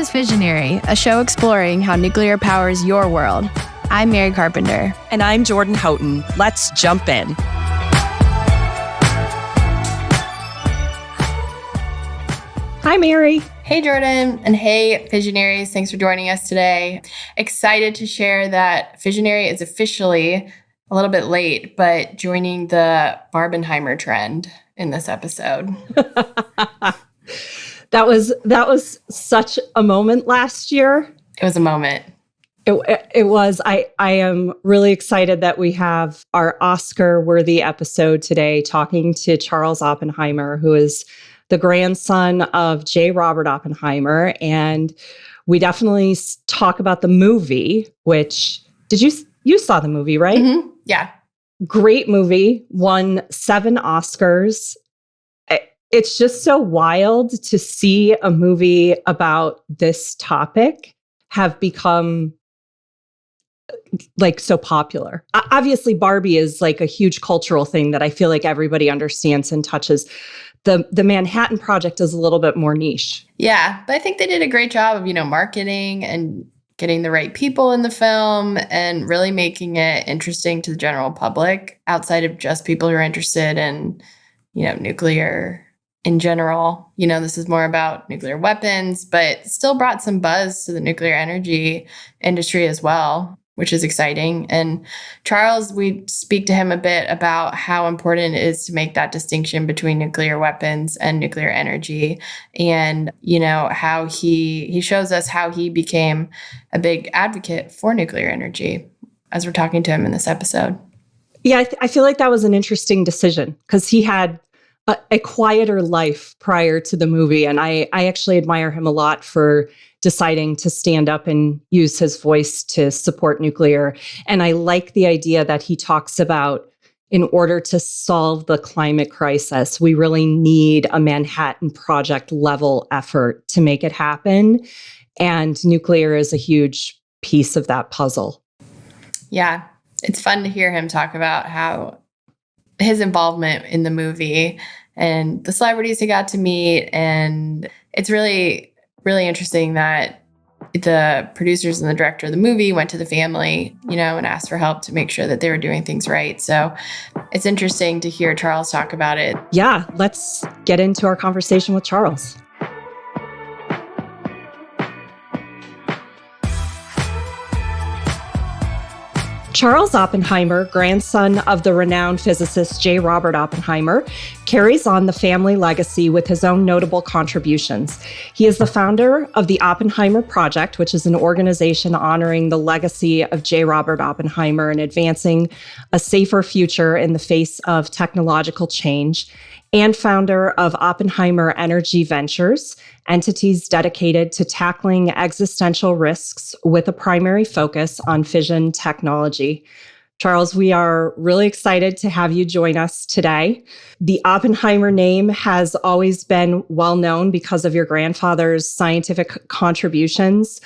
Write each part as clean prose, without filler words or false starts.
is Visionary, a show exploring how nuclear powers your world. I'm Mary Carpenter. And I'm Jordan Houghton. Let's jump in. Hi, Mary. Hey, Jordan. And hey, Visionaries. Thanks for joining us today. Excited to share that Visionary is officially a little bit late, but joining the Barbenheimer trend in this episode. That was such a moment last year. It was a moment. It was. I am really excited that we have our Oscar-worthy episode today talking to Charles Oppenheimer, who is the grandson of J. Robert Oppenheimer. And we definitely talk about the movie, which, you saw the movie, right? Mm-hmm. Yeah. Great movie, won 7 Oscars. It's just so wild to see a movie about this topic have become like so popular. Obviously, Barbie is like a huge cultural thing that I feel like everybody understands and touches. The Manhattan Project is a little bit more niche. Yeah, but I think they did a great job of, marketing and getting the right people in the film and really making it interesting to the general public outside of just people who are interested in, nuclear in general. This is more about nuclear weapons, but still brought some buzz to the nuclear energy industry as well, which is exciting. And Charles, we speak to him a bit about how important it is to make that distinction between nuclear weapons and nuclear energy. And, how he shows us how he became a big advocate for nuclear energy as we're talking to him in this episode. Yeah, I feel like that was an interesting decision because he had a quieter life prior to the movie. And I actually admire him a lot for deciding to stand up and use his voice to support nuclear. And I like the idea that he talks about in order to solve the climate crisis, we really need a Manhattan Project level effort to make it happen. And nuclear is a huge piece of that puzzle. Yeah, it's fun to hear him talk about how his involvement in the movie and the celebrities he got to meet. And it's really, really interesting that the producers and the director of the movie went to the family, and asked for help to make sure that they were doing things right. So it's interesting to hear Charles talk about it. Yeah, let's get into our conversation with Charles. Charles Oppenheimer, grandson of the renowned physicist J. Robert Oppenheimer, carries on the family legacy with his own notable contributions. He is the founder of the Oppenheimer Project, which is an organization honoring the legacy of J. Robert Oppenheimer and advancing a safer future in the face of technological change, and founder of Oppenheimer Energy Ventures, entities dedicated to tackling existential risks with a primary focus on fission technology. Charles, we are really excited to have you join us today. The Oppenheimer name has always been well known because of your grandfather's scientific contributions.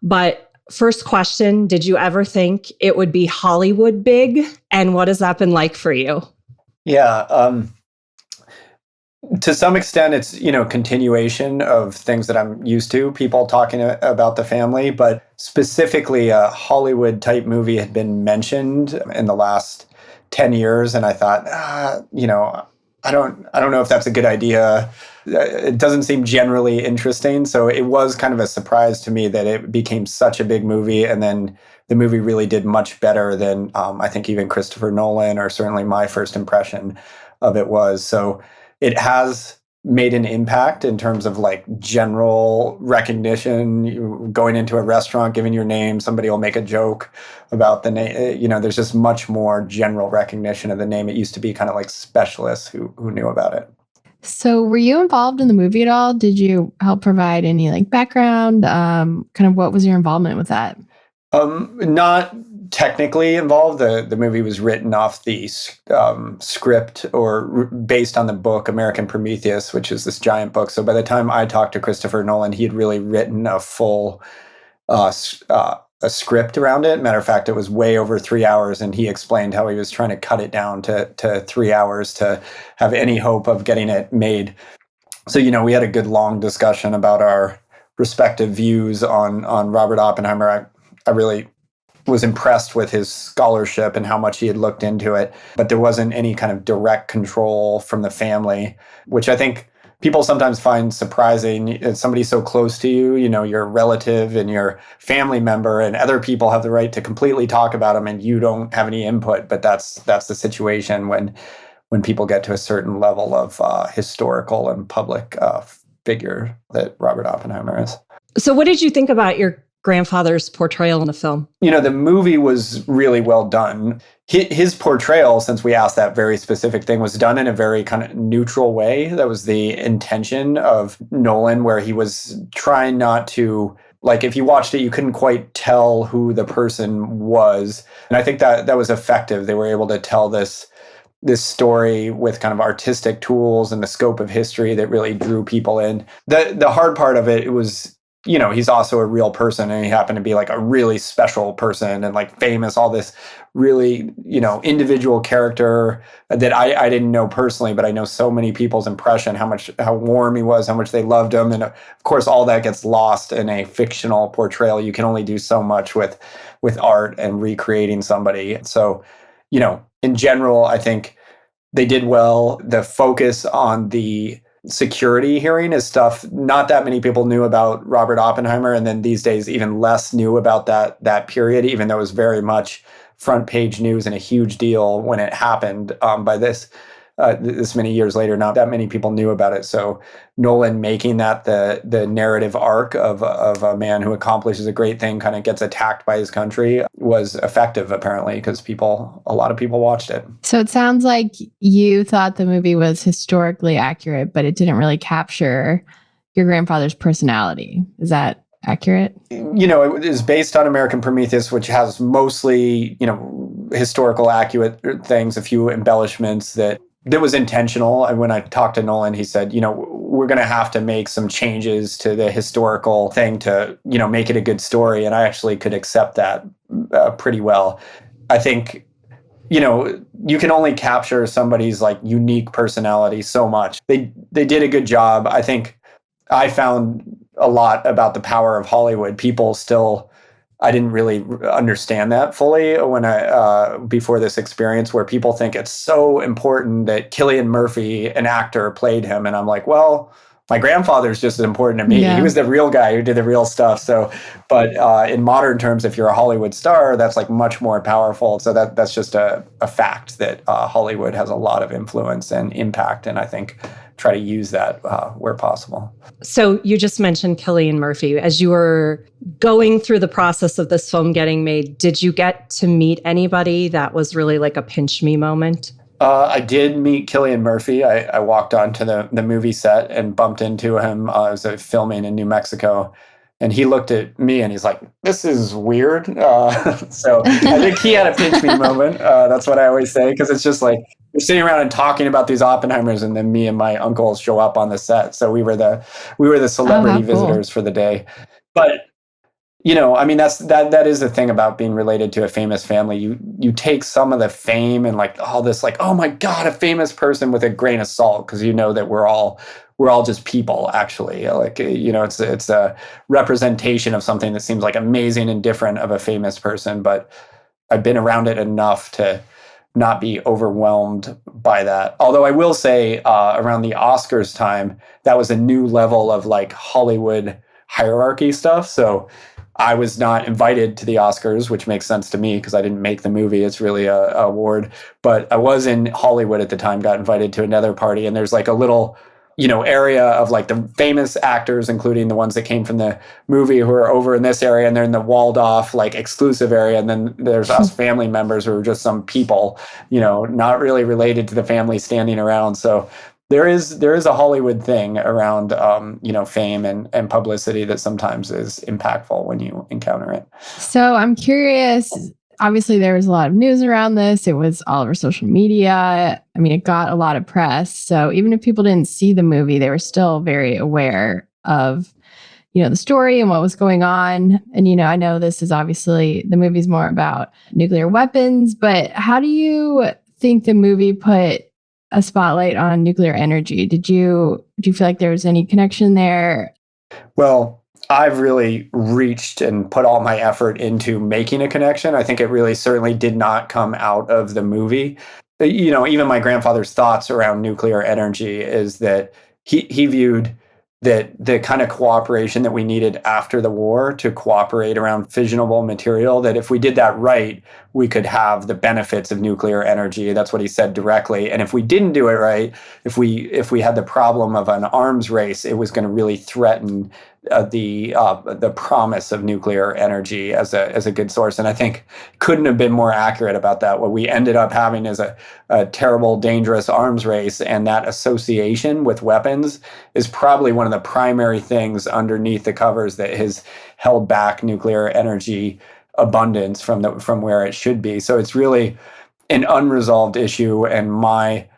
But first question, did you ever think it would be Hollywood big? And what has that been like for you? Yeah, to some extent, it's, continuation of things that I'm used to, people talking about the family, but specifically a Hollywood type movie had been mentioned in the last 10 years. And I thought, I don't know if that's a good idea. It doesn't seem generally interesting. So it was kind of a surprise to me that it became such a big movie. And then the movie really did much better than I think even Christopher Nolan, or certainly my first impression of it was. So it has made an impact in terms of like general recognition. You going into a restaurant, giving your name, somebody will make a joke about the name. There's just much more general recognition of the name. It used to be kind of like specialists who knew about it. So were you involved in the movie at all? Did you help provide any background? Kind of what was your involvement with that? Not technically involved. The movie was written off the script or based on the book American Prometheus, which is this giant book. So by the time I talked to Christopher Nolan, he had really written a full a script around it. Matter of fact, it was way over 3 hours, and he explained how he was trying to cut it down to 3 hours to have any hope of getting it made. So, we had a good long discussion about our respective views on Robert Oppenheimer. I really was impressed with his scholarship and how much he had looked into it, but there wasn't any kind of direct control from the family, which I think people sometimes find surprising. It's somebody so close to you, your relative and your family member, and other people have the right to completely talk about them and you don't have any input. But that's the situation when people get to a certain level of historical and public figure that Robert Oppenheimer is. So what did you think about your grandfather's portrayal in the film? The movie was really well done. His portrayal, since we asked that very specific thing, was done in a very kind of neutral way. That was the intention of Nolan, where he was trying not to, like, if you watched it, you couldn't quite tell who the person was. And I think that was effective. They were able to tell this story with kind of artistic tools and the scope of history that really drew people in. The hard part of it was, he's also a real person, and he happened to be like a really special person and like famous, all this really, individual character that I didn't know personally, but I know so many people's impression, how warm he was, how much they loved him. And of course, all that gets lost in a fictional portrayal. You can only do so much with art and recreating somebody. So, in general, I think they did well. The focus on the security hearing is stuff not that many people knew about Robert Oppenheimer, and then these days even less knew about that period, even though it was very much front page news and a huge deal when it happened. By this many years later, not that many people knew about it. So Nolan making that the narrative arc of a man who accomplishes a great thing, kind of gets attacked by his country, was effective apparently, because a lot of people watched it. So it sounds like you thought the movie was historically accurate, but it didn't really capture your grandfather's personality. Is that accurate? It is based on American Prometheus, which has mostly, historical accurate things, a few embellishments that was intentional. And when I talked to Nolan, he said, we're going to have to make some changes to the historical thing to, make it a good story. And I actually could accept that pretty well. I think, you can only capture somebody's like unique personality so much. They did a good job. I think I found a lot about the power of Hollywood. I didn't really understand that fully when before this experience, where people think it's so important that Cillian Murphy, an actor, played him. And I'm like, well, my grandfather's just as important to me. Yeah. He was the real guy who did the real stuff. So, but in modern terms, if you're a Hollywood star, that's like much more powerful. So that's just a fact that Hollywood has a lot of influence and impact. And I think try to use that where possible. So you just mentioned Cillian Murphy. As you were going through the process of this film getting made, did you get to meet anybody that was really like a pinch me moment? I did meet Cillian Murphy. I walked onto the movie set and bumped into him. I was filming in New Mexico. And he looked at me and he's like, this is weird. So I think he had a pinch me moment. That's what I always say, because it's just like we're sitting around and talking about these Oppenheimers, and then me and my uncles show up on the set. So we were the celebrity visitors for the day. But that is the thing about being related to a famous family. You take some of the fame and like all this, like, oh my God, a famous person, with a grain of salt, because that we're all just people, actually. Like, it's a representation of something that seems like amazing and different of a famous person. But I've been around it enough to not be overwhelmed by that. Although I will say around the Oscars time, that was a new level of like Hollywood hierarchy stuff. So I was not invited to the Oscars, which makes sense to me because I didn't make the movie. It's really a award. But I was in Hollywood at the time, got invited to another party, and there's like a little area of like the famous actors, including the ones that came from the movie, who are over in this area, and they're in the walled off, like exclusive area. And then there's us family members who are just some people, not really related to the family standing around. So there is a Hollywood thing around, fame and publicity that sometimes is impactful when you encounter it. So I'm curious, obviously there was a lot of news around this. It was all over social media. I mean, it got a lot of press. So even if people didn't see the movie, they were still very aware of, the story and what was going on. And, I know this is obviously, the movie's more about nuclear weapons, but how do you think the movie put a spotlight on nuclear energy? Did you feel like there was any connection there? Well, I've really reached and put all my effort into making a connection. I think it really certainly did not come out of the movie. Even my grandfather's thoughts around nuclear energy is that he viewed that the kind of cooperation that we needed after the war to cooperate around fissionable material, that if we did that right, we could have the benefits of nuclear energy. That's what he said directly. And if we didn't do it right, if we had the problem of an arms race, it was going to really threaten the promise of nuclear energy as a good source. And I think couldn't have been more accurate about that. What we ended up having is a terrible, dangerous arms race, and that association with weapons is probably one of the primary things underneath the covers that has held back nuclear energy abundance from where it should be. So it's really an unresolved issue, and my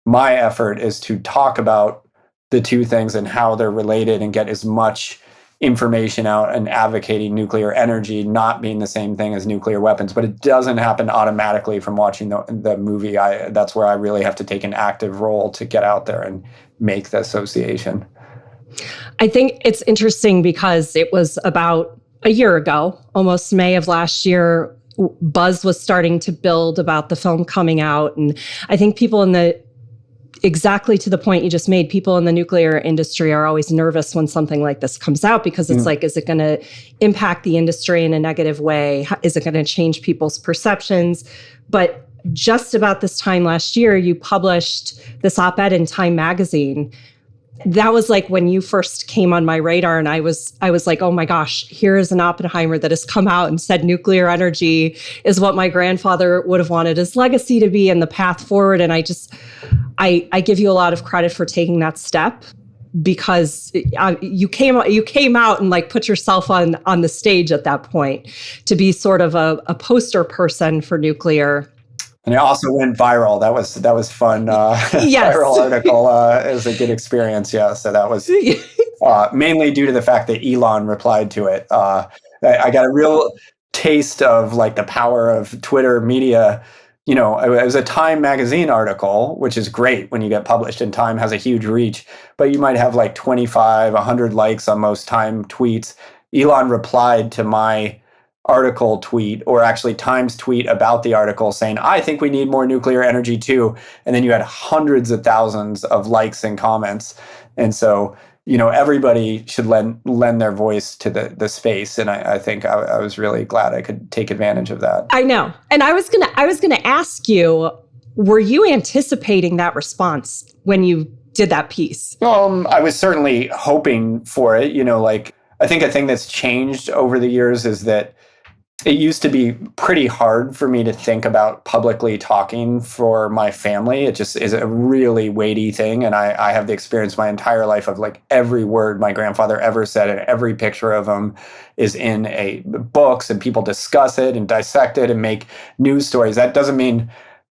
effort is to talk about the two things and how they're related and get as much information out and advocating nuclear energy not being the same thing as nuclear weapons. But it doesn't happen automatically from watching the movie. That's where I really have to take an active role to get out there and make the association. I think it's interesting because it was about a year ago, almost May of last year, buzz was starting to build about the film coming out. And I think people exactly to the point you just made, people in the nuclear industry are always nervous when something like this comes out, because it's like, is it going to impact the industry in a negative way? Is it going to change people's perceptions? But just about this time last year, you published this op-ed in Time magazine. That was like when you first came on my radar, and I was like, oh my gosh, here is an Oppenheimer that has come out and said nuclear energy is what my grandfather would have wanted his legacy to be and the path forward. And I give you a lot of credit for taking that step, because you came out and like put yourself on the stage at that point to be sort of a poster person for nuclear. And it also went viral. That was fun. Yes. Viral article. It was a good experience. Yeah. So that was mainly due to the fact that Elon replied to it. I got a real taste of like the power of Twitter media. It was a Time magazine article, which is great when you get published, and Time has a huge reach, but you might have like 25, 100 likes on most Time tweets. Elon replied to my article tweet, or actually Time's tweet about the article, saying, I think we need more nuclear energy too. And then you had hundreds of thousands of likes and comments. And so, everybody should lend their voice to the space. And I think I was really glad I could take advantage of that. I know. And I was gonna ask you, were you anticipating that response when you did that piece? I was certainly hoping for it. I think a thing that's changed over the years is that it used to be pretty hard for me to think about publicly talking for my family. It just is a really weighty thing. And I have the experience my entire life of like every word my grandfather ever said and every picture of him is in books, and people discuss it and dissect it and make news stories. That doesn't mean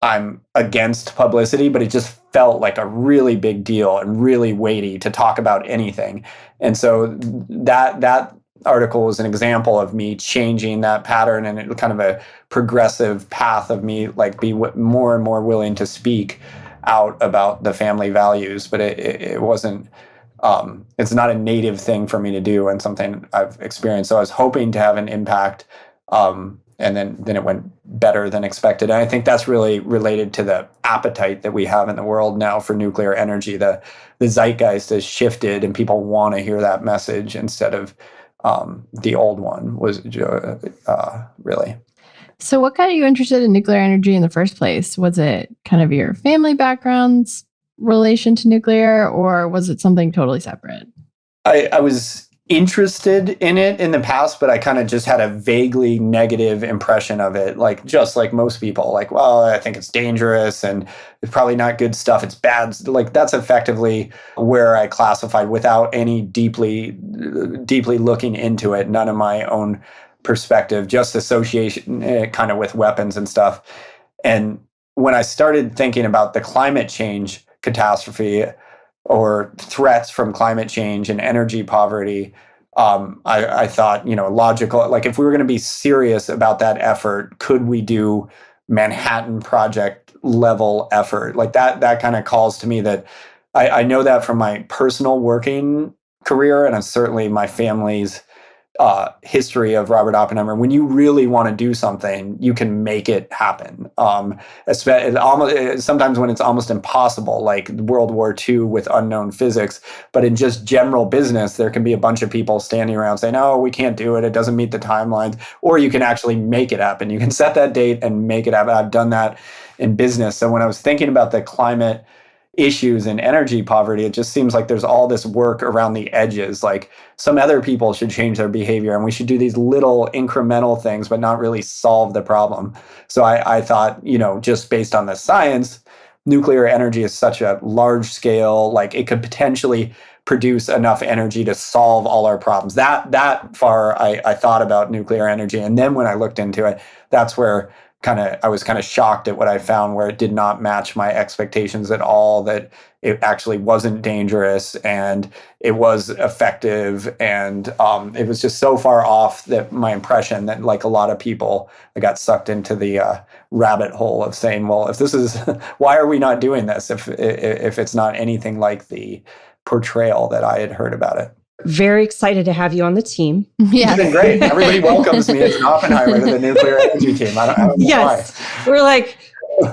I'm against publicity, but it just felt like a really big deal and really weighty to talk about anything. And so that article was an example of me changing that pattern, and it kind of a progressive path of me like be more and more willing to speak out about the family values. But it wasn't, it's not a native thing for me to do, and something I've experienced. So I was hoping to have an impact, and then it went better than expected. And I think that's really related to the appetite that we have in the world now for nuclear energy. The zeitgeist has shifted, and people want to hear that message instead of the old one was really. So what got you interested in nuclear energy in the first place? Was it kind of your family background's relation to nuclear, or was it something totally separate? I was interested in it in the past, but I kind of just had a vaguely negative impression of it, just like most people, like, well, I think it's dangerous and it's probably not good stuff. It's bad. Like that's effectively where I classified without any deeply looking into it, none of my own perspective, just association kind of with weapons and stuff. And when I started thinking about the climate change catastrophe or threats from climate change and energy poverty, I thought, logical, like if we were going to be serious about that effort, could we do Manhattan Project level effort? Like that kind of calls to me that I know that from my personal working career and certainly my family's history of Robert Oppenheimer, when you really want to do something, you can make it happen. Sometimes when it's almost impossible, like World War II with unknown physics, but in just general business, there can be a bunch of people standing around saying, "Oh, we can't do it. It doesn't meet the timelines." Or you can actually make it happen. You can set that date and make it happen. I've done that in business. So when I was thinking about the climate issues and energy poverty, it just seems like there's all this work around the edges. Like some other people should change their behavior and we should do these little incremental things, but not really solve the problem. So I thought, just based on the science, nuclear energy is such a large scale, like it could potentially produce enough energy to solve all our problems. That far I thought about nuclear energy. And then when I looked into it, that's where I was kind of shocked at what I found, where it did not match my expectations at all, that it actually wasn't dangerous and it was effective. And it was just so far off that my impression that, like a lot of people, I got sucked into the rabbit hole of saying, well, if this is, why are we not doing this if it's not anything like the portrayal that I had heard about it? Very excited to have you on the team. Yeah. It's been great. Everybody welcomes me as an Oppenheimer to the nuclear energy team. I don't know yes. Why. We're like,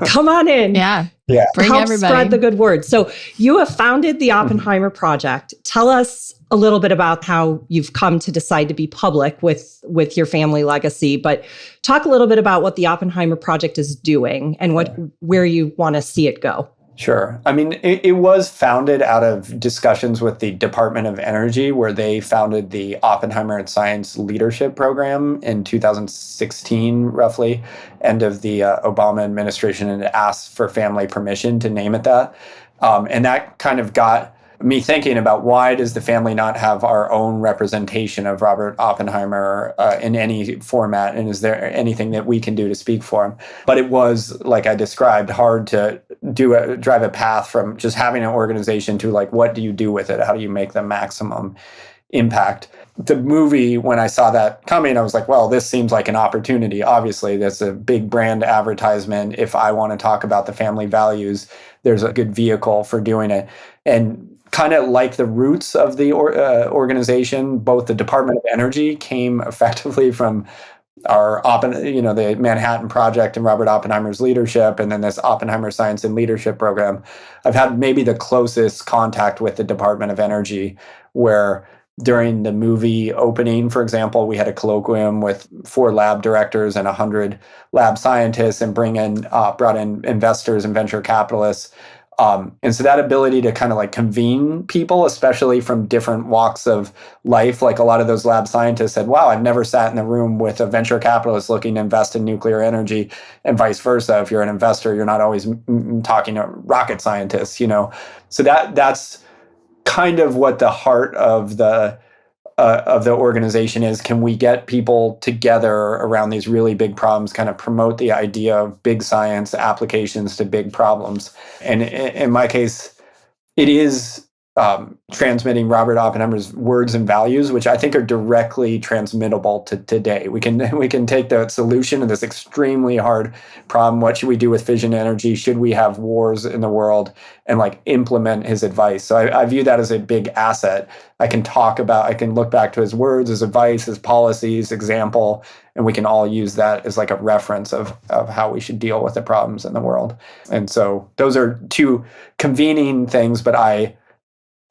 come on in. Yeah. Bring Help everybody. Spread the good word. So you have founded the Oppenheimer Project. Tell us a little bit about how you've come to decide to be public with your family legacy, but talk a little bit about what the Oppenheimer Project is doing and where you want to see it go. Sure. I mean, it was founded out of discussions with the Department of Energy, where they founded the Oppenheimer and Science Leadership Program in 2016, roughly, end of the Obama administration, and asked for family permission to name it that. And that kind of got me thinking about, why does the family not have our own representation of Robert Oppenheimer in any format? And is there anything that we can do to speak for him? But it was, like I described, hard to drive a path from just having an organization to, like, what do you do with it? How do you make the maximum impact? The movie, when I saw that coming, I was like, well, this seems like an opportunity. Obviously, that's a big brand advertisement. If I want to talk about the family values, there's a good vehicle for doing it. And kind of like the roots of the organization, both the Department of Energy came effectively from our the Manhattan Project and Robert Oppenheimer's leadership, and then this Oppenheimer Science and Leadership Program. I've had maybe the closest contact with the Department of Energy, where during the movie opening, for example, we had a colloquium with 4 lab directors and 100 lab scientists, and brought in investors and venture capitalists. And so that ability to kind of like convene people, especially from different walks of life, like a lot of those lab scientists said, wow, I've never sat in the room with a venture capitalist looking to invest in nuclear energy, and vice versa. If you're an investor, you're not always talking to rocket scientists, So that's kind of what the heart of the organization is. Can we get people together around these really big problems, kind of promote the idea of big science applications to big problems? And in my case, it is transmitting Robert Oppenheimer's words and values, which I think are directly transmittable to today. We can take the solution to this extremely hard problem. What should we do with fission energy? Should we have wars in the world? And like implement his advice. So I view that as a big asset. I can look back to his words, his advice, his policies, example, and we can all use that as like a reference of how we should deal with the problems in the world. And so those are 2 convening things, but I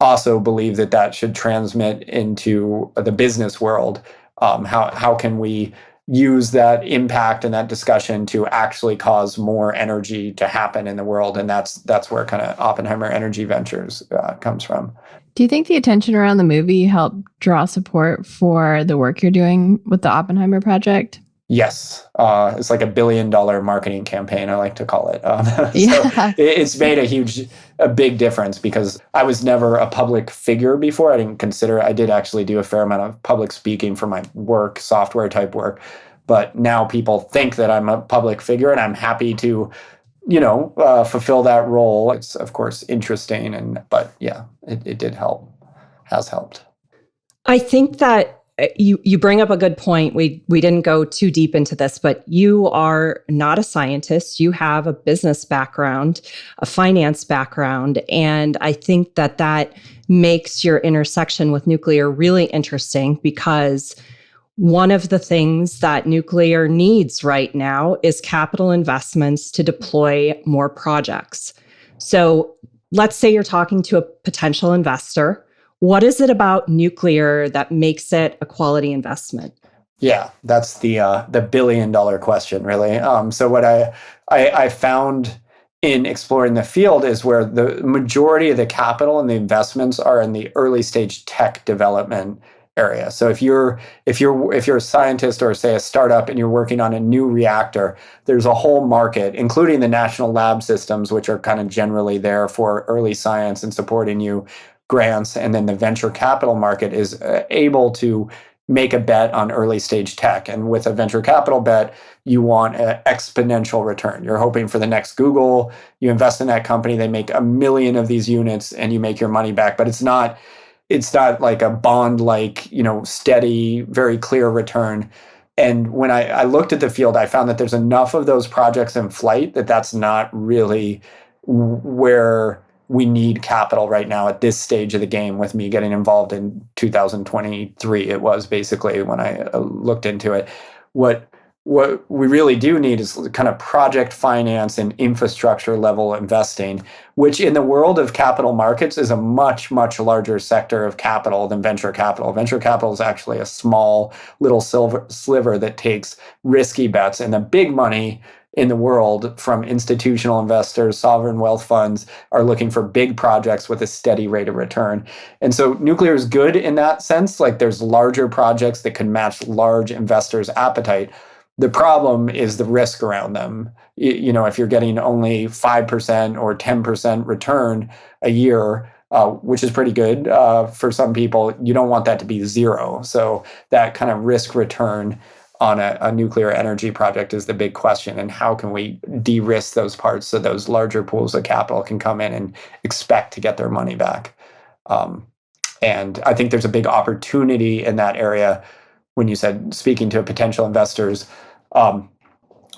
also believe that should transmit into the business world. How can we use that impact and that discussion to actually cause more energy to happen in the world? And that's where kind of Oppenheimer Energy Ventures comes from. Do you think the attention around the movie helped draw support for the work you're doing with the Oppenheimer Project? Yes. It's like $1 billion marketing campaign, I like to call it. Yeah. So it's made a big difference, because I was never a public figure before. I did actually do a fair amount of public speaking for my work, software type work. But now people think that I'm a public figure, and I'm happy to, fulfill that role. It's, of course, interesting. But yeah, it did help, has helped. I think that you bring up a good point. We didn't go too deep into this, but you are not a scientist. You have a business background, a finance background, and I think that makes your intersection with nuclear really interesting because one of the things that nuclear needs right now is capital investments to deploy more projects. So let's say you're talking to a potential investor. What is it about nuclear that makes it a quality investment? Yeah, that's the billion-dollar question, really. So what I found in exploring the field is where the majority of the capital and the investments are in the early stage tech development area. So if you're a scientist or say a startup and you're working on a new reactor, there's a whole market, including the national lab systems, which are kind of generally there for early science and supporting you grants. And then the venture capital market is able to make a bet on early stage tech. And with a venture capital bet, you want an exponential return. You're hoping for the next Google. You invest in that company, they make 1 million of these units and you make your money back. But it's not like a bond, like, steady, very clear return. And when I looked at the field, I found that there's enough of those projects in flight that's not really where we need capital right now at this stage of the game. With me getting involved in 2023, it was basically when I looked into it. What we really do need is kind of project finance and infrastructure level investing, which in the world of capital markets is a much, much larger sector of capital than venture capital. Venture capital is actually a small little sliver that takes risky bets, and the big money in the world from institutional investors, sovereign wealth funds, are looking for big projects with a steady rate of return. And so nuclear is good in that sense. Like, there's larger projects that can match large investors' appetite. The problem is the risk around them. If you're getting only 5% or 10% return a year, which is pretty good for some people, you don't want that to be zero. So that kind of risk return on a nuclear energy project is the big question. And how can we de-risk those parts so those larger pools of capital can come in and expect to get their money back? And I think there's a big opportunity in that area. When you said speaking to potential investors, a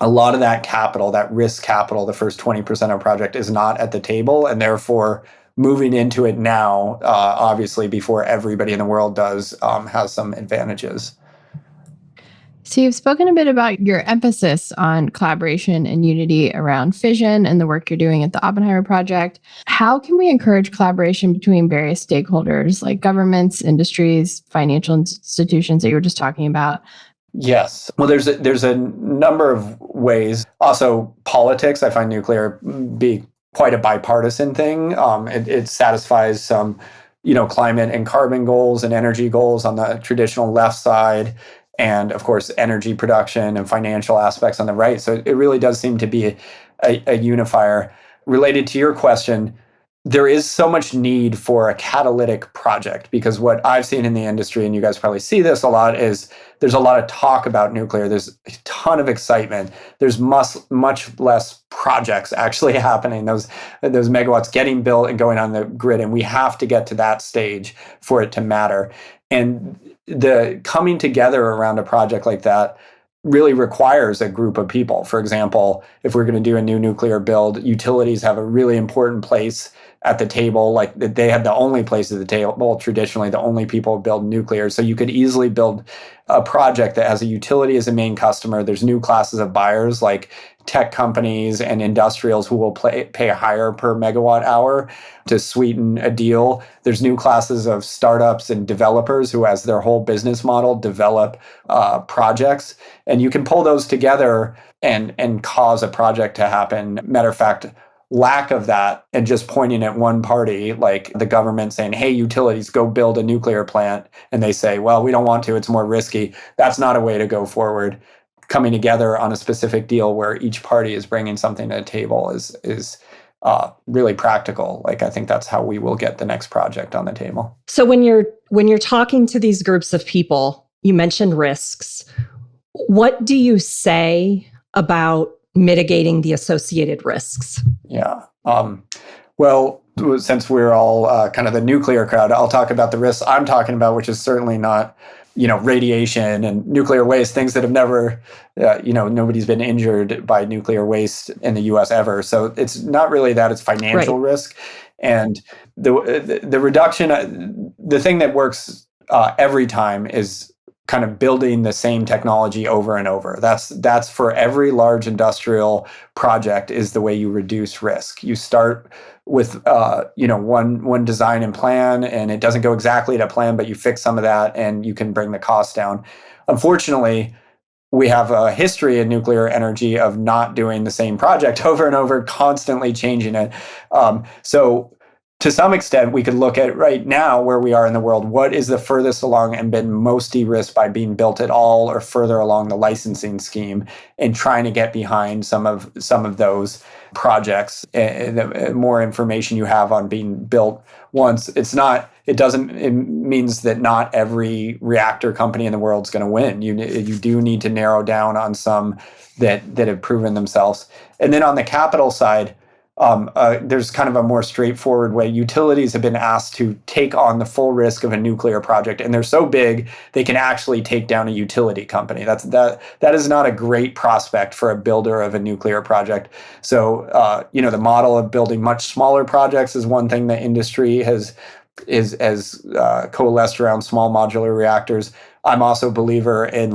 lot of that capital, that risk capital, the first 20% of a project, is not at the table. And therefore, moving into it now, obviously before everybody in the world does, has some advantages. So you've spoken a bit about your emphasis on collaboration and unity around fission and the work you're doing at the Oppenheimer Project. How can we encourage collaboration between various stakeholders like governments, industries, financial institutions that you were just talking about? Yes. Well, there's a number of ways. Also, politics. I find nuclear be quite a bipartisan thing. It satisfies some, climate and carbon goals and energy goals on the traditional left side, and of course, energy production and financial aspects on the right. So it really does seem to be a unifier. Related to your question, there is so much need for a catalytic project, because what I've seen in the industry, and you guys probably see this a lot, is there's a lot of talk about nuclear. There's a ton of excitement. There's much less projects actually happening. Those megawatts getting built and going on the grid, and we have to get to that stage for it to matter. And the coming together around a project like that really requires a group of people. For example, if we're going to do a new nuclear build, utilities have a really important place at the table. Like, they have the only place at the table, traditionally the only people who build nuclear. So you could easily build a project that has a utility as a main customer. There's new classes of buyers like tech companies and industrials who will pay higher per megawatt hour to sweeten a deal. There's new classes of startups and developers who, as their whole business model, develop projects. And you can pull those together and cause a project to happen. Matter of fact, lack of that and just pointing at one party, like the government saying, hey, utilities, go build a nuclear plant, and they say, well, we don't want to, it's more risky. That's not a way to go forward. Coming together on a specific deal where each party is bringing something to the table is really practical. Like, I think that's how we will get the next project on the table. So when you're talking to these groups of people, you mentioned risks. What do you say about mitigating the associated risks? Yeah. Well, since we're all kind of the nuclear crowd, I'll talk about the risks I'm talking about, which is certainly not radiation and nuclear waste, things that have never, nobody's been injured by nuclear waste in the U.S. ever. So it's not really that; it's financial risk, and the reduction. The thing that works every time is kind of building the same technology over and over. That's for every large industrial project is the way you reduce risk. You start with one design and plan, and it doesn't go exactly to plan, but you fix some of that and you can bring the cost down. Unfortunately, we have a history in nuclear energy of not doing the same project over and over, constantly changing it. So to some extent, we could look at right now where we are in the world. What is the furthest along and been most de-risked by being built at all, or further along the licensing scheme, and trying to get behind some of those projects. And the more information you have on being built once, it means that not every reactor company in the world is going to win. You do need to narrow down on some that have proven themselves. And then on the capital side, there's kind of a more straightforward way. Utilities have been asked to take on the full risk of a nuclear project, and they're so big they can actually take down a utility company. That is not a great prospect for a builder of a nuclear project. So the model of building much smaller projects is one thing the industry has coalesced around, small modular reactors. I'm also a believer in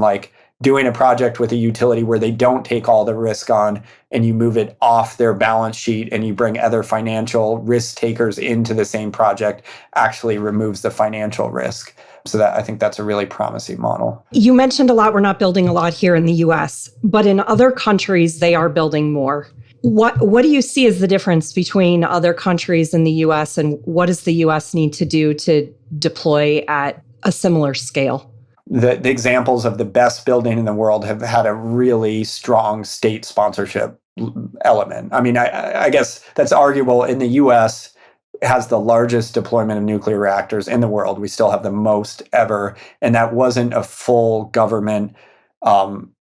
doing a project with a utility where they don't take all the risk on, and you move it off their balance sheet and you bring other financial risk takers into the same project, actually removes the financial risk. So I think that's a really promising model. You mentioned a lot, we're not building a lot here in the US, but in other countries, they are building more. What do you see as the difference between other countries and the US, and what does the US need to do to deploy at a similar scale? The examples of the best building in the world have had a really strong state sponsorship element. I mean, I guess that's arguable. In the US, it has the largest deployment of nuclear reactors in the world. We still have the most ever. And that wasn't a full government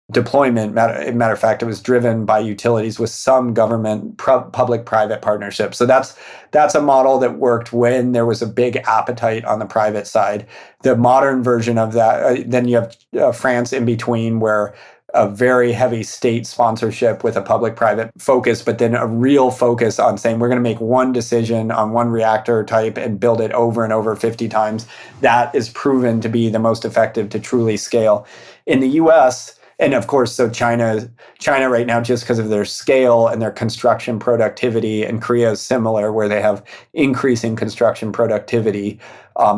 deployment. Matter of fact, it was driven by utilities with some government public-private partnership. So that's a model that worked when there was a big appetite on the private side. The modern version of that, then you have France in between, where a very heavy state sponsorship with a public-private focus, but then a real focus on saying we're going to make one decision on one reactor type and build it over and over 50 times. That is proven to be the most effective to truly scale. In the US, and of course, so China right now, just because of their scale and their construction productivity, and Korea is similar, where they have increasing construction productivity.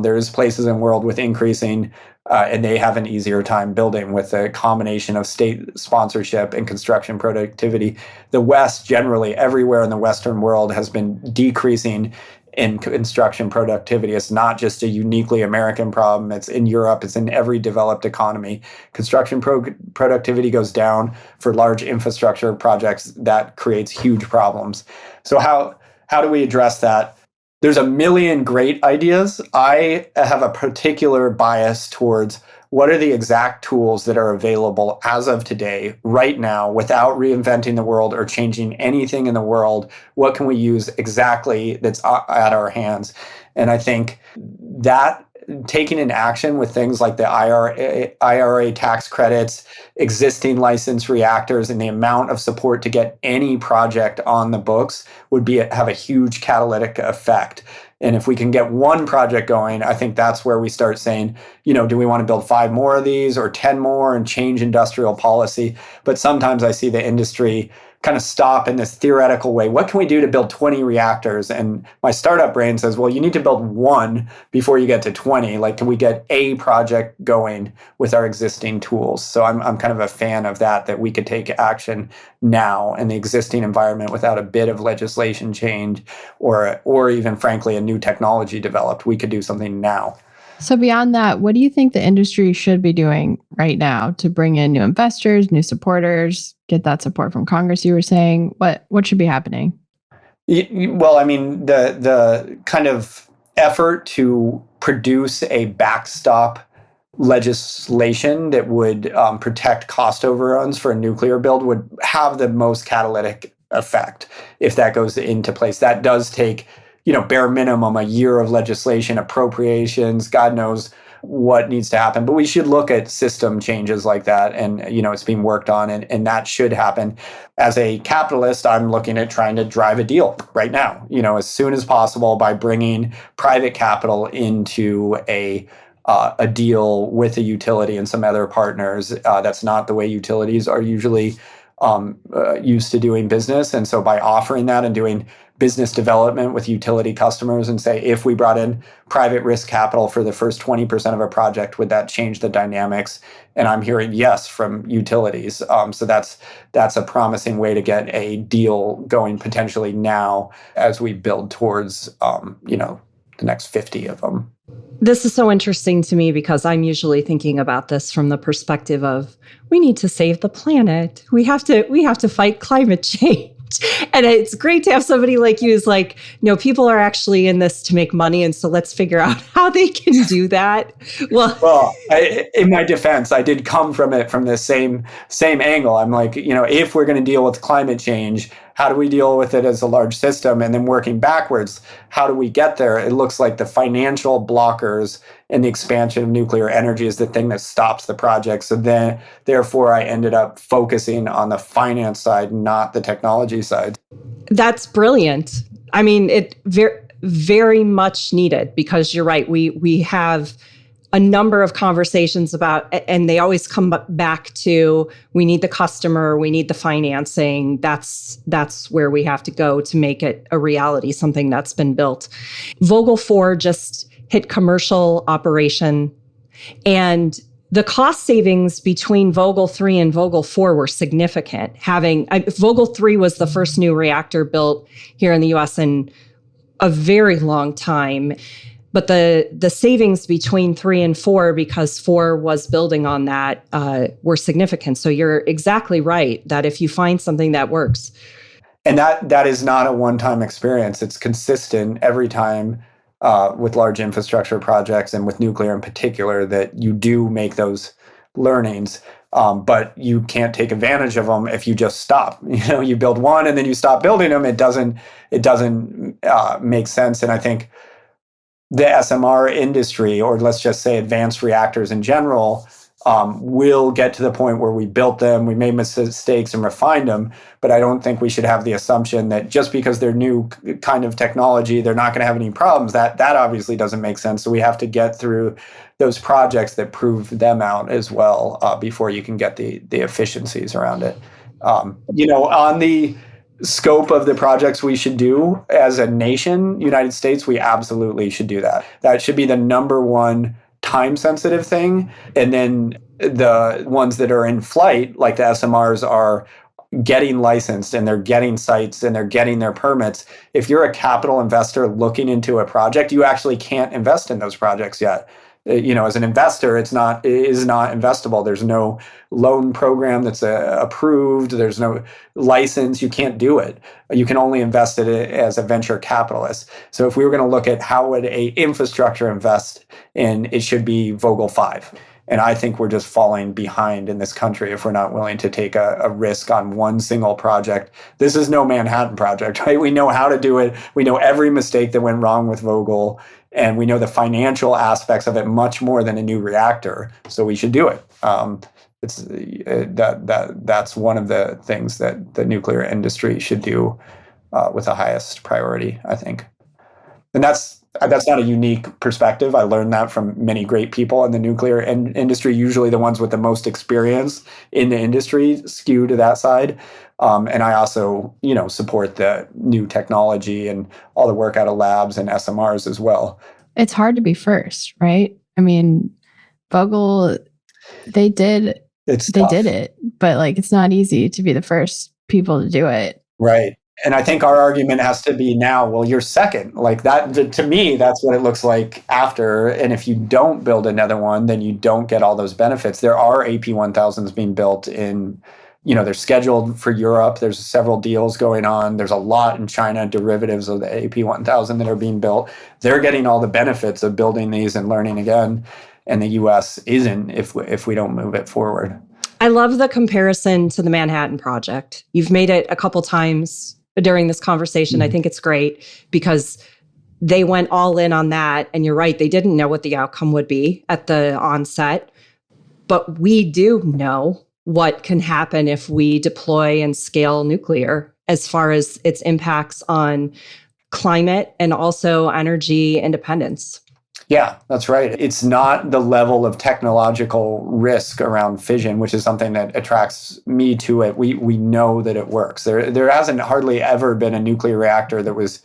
There's places in the world with increasing, and they have an easier time building with a combination of state sponsorship and construction productivity. The West, generally, everywhere in the Western world, has been decreasing in construction productivity. It's not just a uniquely American problem. It's in Europe. It's in every developed economy. Construction productivity goes down for large infrastructure projects. That creates huge problems. So how do we address that? There's a million great ideas. I have a particular bias towards what are the exact tools that are available as of today, right now, without reinventing the world or changing anything in the world? What can we use exactly that's at our hands? And I think that taking an action with things like the IRA tax credits, existing licensed reactors, and the amount of support to get any project on the books would have a huge catalytic effect. And if we can get one project going, I think that's where we start saying, do we want to build 5 more of these or 10 more and change industrial policy? But sometimes I see the industry kind of stop in this theoretical way. What can we do to build 20 reactors? And my startup brain says, well, you need to build one before you get to 20. Can we get a project going with our existing tools? So I'm kind of a fan of that we could take action now in the existing environment without a bit of legislation change or even, frankly, a new technology developed. We could do something now. So beyond that, what do you think the industry should be doing right now to bring in new investors, new supporters, get that support from Congress you were saying? What should be happening? Well, I mean, the kind of effort to produce a backstop legislation that would protect cost overruns for a nuclear build would have the most catalytic effect if that goes into place. That does take bare minimum a year of legislation, appropriations, God knows what needs to happen. But we should look at system changes like that. And, it's being worked on, and that should happen. As a capitalist, I'm looking at trying to drive a deal right now, as soon as possible by bringing private capital into a deal with a utility and some other partners. That's not the way utilities are usually used to doing business. And so by offering that and doing business development with utility customers and say, if we brought in private risk capital for the first 20% of a project, would that change the dynamics? And I'm hearing yes from utilities. So that's a promising way to get a deal going potentially now as we build towards, the next 50 of them. This is so interesting to me because I'm usually thinking about this from the perspective of we need to save the planet. We have to fight climate change. And it's great to have somebody like you who's like, people are actually in this to make money. And so let's figure out how they can do that. Well, in my defense, I did come from it from the same angle. I'm like, if we're going to deal with climate change, how do we deal with it as a large system? And then working backwards, how do we get there? It looks like the financial blockers in the expansion of nuclear energy is the thing that stops the project. So then, therefore, I ended up focusing on the finance side, not the technology side. That's brilliant. I mean, it very, very much needed because you're right. We have a number of conversations about, and they always come back to, we need the customer, we need the financing. That's where we have to go to make it a reality, something that's been built. Vogtle 4 just hit commercial operation, and the cost savings between Vogtle 3 and Vogtle 4 were significant. Vogtle 3 was the first new reactor built here in the US in a very long time. But the savings between 3 and 4, because 4 was building on that, were significant. So you're exactly right that if you find something that works. And that is not a one-time experience. It's consistent every time with large infrastructure projects and with nuclear in particular that you do make those learnings. But you can't take advantage of them if you just stop. You build one and then you stop building them. It doesn't make sense. And I think the SMR industry, or let's just say advanced reactors in general, will get to the point where we built them, we made mistakes and refined them. But I don't think we should have the assumption that just because they're new kind of technology, they're not going to have any problems. That obviously doesn't make sense. So we have to get through those projects that prove them out as well before you can get the efficiencies around it. On the scope of the projects we should do as a nation, United States, we absolutely should do that. That should be the number one time-sensitive thing. And then the ones that are in flight, like the SMRs, are getting licensed and they're getting sites and they're getting their permits. If you're a capital investor looking into a project, you actually can't invest in those projects yet. As an investor, it is not investable. There's no loan program that's approved. There's no license. You can't do it. You can only invest it as a venture capitalist. So if we were going to look at how would a infrastructure invest in, it should be Vogtle 5. And I think we're just falling behind in this country if we're not willing to take a risk on one single project. This is no Manhattan Project, right? We know how to do it. We know every mistake that went wrong with Vogtle, and we know the financial aspects of it much more than a new reactor. So we should do it. That's one of the things that the nuclear industry should do with the highest priority, I think. And that's not a unique perspective. I learned that from many great people in the nuclear industry. Usually the ones with the most experience in the industry skew to that side. And I also, support the new technology and all the work out of labs and SMRs as well. It's hard to be first, right? I mean, Vogtle, they did it, but it's not easy to be the first people to do it. Right. And I think our argument has to be now, well, you're second. Like that, to me, that's what it looks like after. And if you don't build another one, then you don't get all those benefits. There are AP1000s being built in, they're scheduled for Europe. There's several deals going on. There's a lot in China, derivatives of the AP1000 that are being built. They're getting all the benefits of building these and learning again. And the US isn't if we don't move it forward. I love the comparison to the Manhattan Project. You've made it a couple times during this conversation. I think it's great because they went all in on that. And you're right, they didn't know what the outcome would be at the onset. But we do know what can happen if we deploy and scale nuclear as far as its impacts on climate and also energy independence. Yeah, that's right. It's not the level of technological risk around fission, which is something that attracts me to it. We know that it works. There hasn't hardly ever been a nuclear reactor that was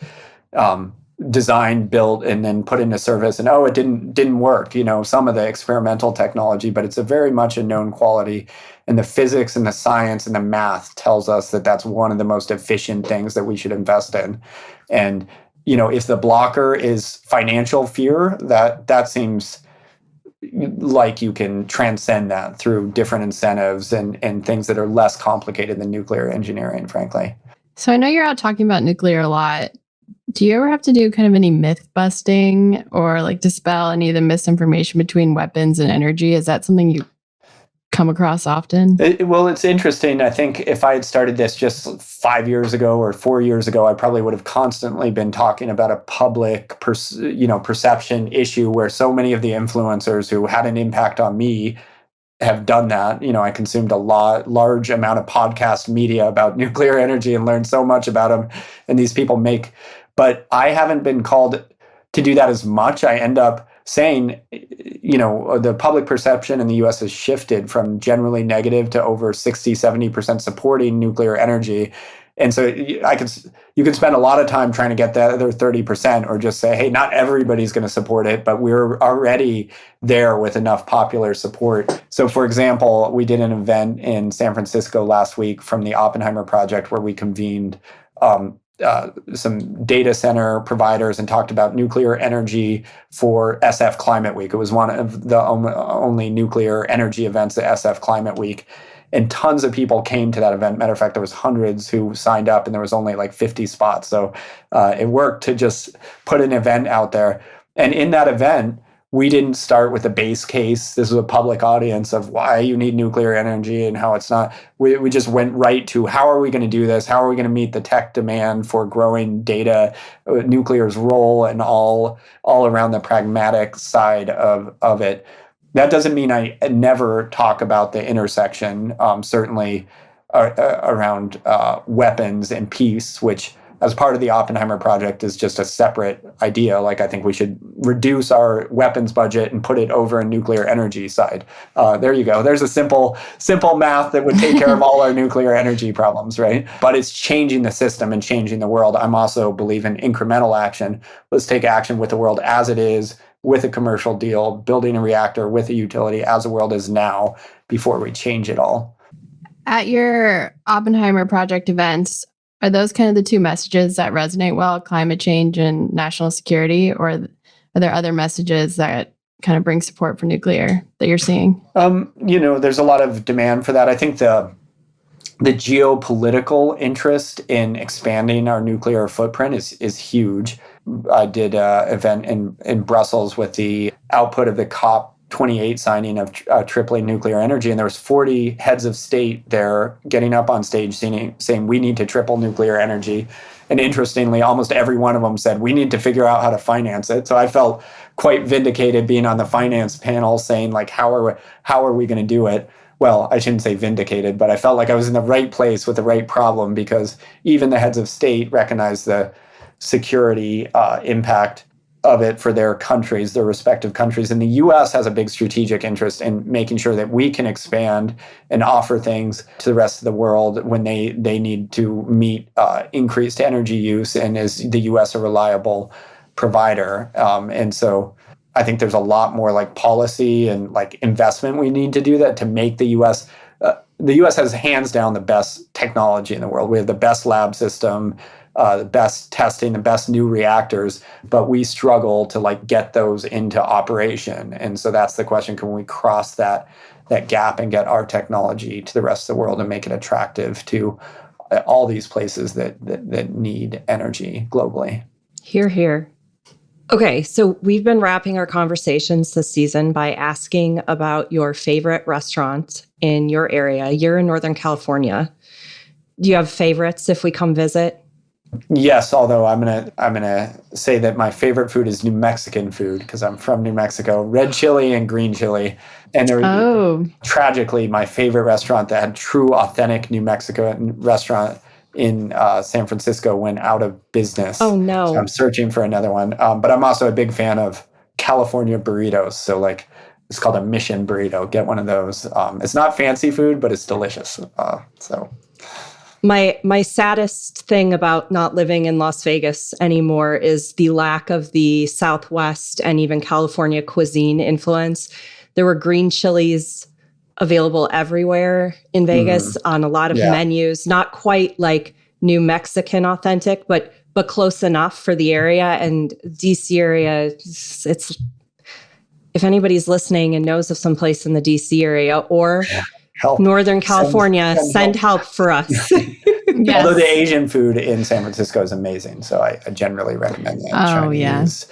designed, built, and then put into service, and it didn't work. Some of the experimental technology, but it's a very much a known quality. And the physics and the science and the math tells us that that's one of the most efficient things that we should invest in. And if the blocker is financial fear, that seems like you can transcend that through different incentives and things that are less complicated than nuclear engineering, frankly. So I know you're out talking about nuclear a lot. Do you ever have to do kind of any myth busting or like dispel any of the misinformation between weapons and energy? Is that something you come across often? Well, it's interesting. I think if I had started this just 5 years ago or 4 years ago, I probably would have constantly been talking about a public perception issue where so many of the influencers who had an impact on me have done that. I consumed a large amount of podcast media about nuclear energy and learned so much about them. And these people but I haven't been called to do that as much. I end up saying, the public perception in the US has shifted from generally negative to over 60, 70% supporting nuclear energy. And so you can spend a lot of time trying to get that other 30% or just say, hey, not everybody's going to support it, but we're already there with enough popular support. So for example, we did an event in San Francisco last week from the Oppenheimer Project where we convened some data center providers and talked about nuclear energy for SF Climate Week. It was one of the only nuclear energy events at SF Climate Week. And tons of people came to that event. Matter of fact, there was hundreds who signed up and there was only like 50 spots. So it worked to just put an event out there. And in that event, we didn't start with a base case. This was a public audience of why you need nuclear energy and how it's not. We just went right to how are we going to do this? How are we going to meet the tech demand for growing data, nuclear's role, and all around the pragmatic side of it. That doesn't mean I never talk about the intersection, certainly around weapons and peace, which as part of the Oppenheimer Project is just a separate idea. Like I think we should reduce our weapons budget and put it over a nuclear energy side. There you go. There's a simple math that would take care of all our nuclear energy problems, right? But it's changing the system and changing the world. I'm also believe in incremental action. Let's take action with the world as it is, with a commercial deal, building a reactor with a utility as the world is now before we change it all. At your Oppenheimer Project events, are those kind of the two messages that resonate well, climate change and national security? Or are there other messages that kind of bring support for nuclear that you're seeing? There's a lot of demand for that. I think the geopolitical interest in expanding our nuclear footprint is huge. I did an event in Brussels with the output of the COP28 signing of tripling nuclear energy, and there was 40 heads of state there getting up on stage saying we need to triple nuclear energy. And interestingly, almost every one of them said we need to figure out how to finance it. So I felt quite vindicated being on the finance panel saying like how are we going to do it? Well, I shouldn't say vindicated, but I felt like I was in the right place with the right problem because even the heads of state recognized the security impact of it for their countries, their respective countries. And the U.S. has a big strategic interest in making sure that we can expand and offer things to the rest of the world when they need to meet increased energy use, and is the U.S. a reliable provider. And so I think there's a lot more like policy and like investment we need to do that to make the U.S. The U.S. has hands down the best technology in the world. We have the best lab system, the best testing, the best new reactors, but we struggle to like get those into operation. And so that's the question: can we cross that gap and get our technology to the rest of the world and make it attractive to all these places that need energy globally? Hear, hear. Okay, so we've been wrapping our conversations this season by asking about your favorite restaurants in your area. You're in Northern California. Do you have favorites if we come visit? Yes, although I'm gonna say that my favorite food is New Mexican food because I'm from New Mexico. Red chili and green chili, and tragically, my favorite restaurant that had true, authentic New Mexican restaurant in San Francisco went out of business. Oh no! So I'm searching for another one. But I'm also a big fan of California burritos. So like, it's called a Mission burrito. Get one of those. It's not fancy food, but it's delicious. So. My saddest thing about not living in Las Vegas anymore is the lack of the Southwest and even California cuisine influence. There were green chilies available everywhere in Vegas on a lot of menus, not quite like New Mexican authentic, but close enough for the area. And DC area, it's if anybody's listening and knows of some place in the DC area or help. Northern California, send help for us. Yes. Although the Asian food in San Francisco is amazing, so I generally recommend that. Oh, Chinese,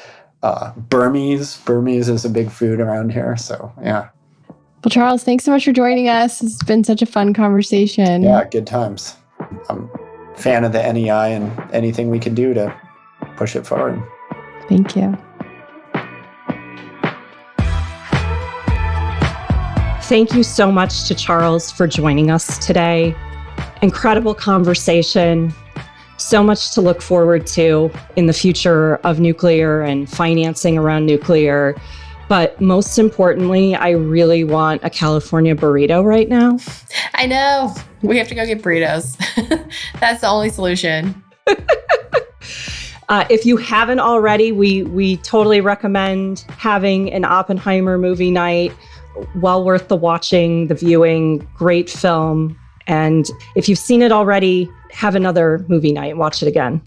Burmese is a big food around here, so yeah. Well, Charles, thanks so much for joining us. It's been such a fun conversation. Yeah, good times. I'm a fan of the NEI and anything we can do to push it forward. Thank you. Thank you so much to Charles for joining us today. Incredible conversation. So much to look forward to in the future of nuclear and financing around nuclear. But most importantly, I really want a California burrito right now. I know. We have to go get burritos. That's the only solution. If you haven't already, we totally recommend having an Oppenheimer movie night. Well worth the watching, the viewing, great film. And if you've seen it already, have another movie night and watch it again.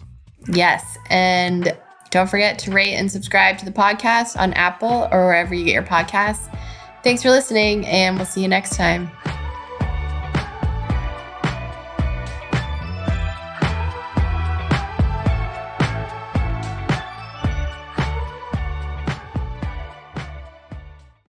Yes. And don't forget to rate and subscribe to the podcast on Apple or wherever you get your podcasts. Thanks for listening, and we'll see you next time.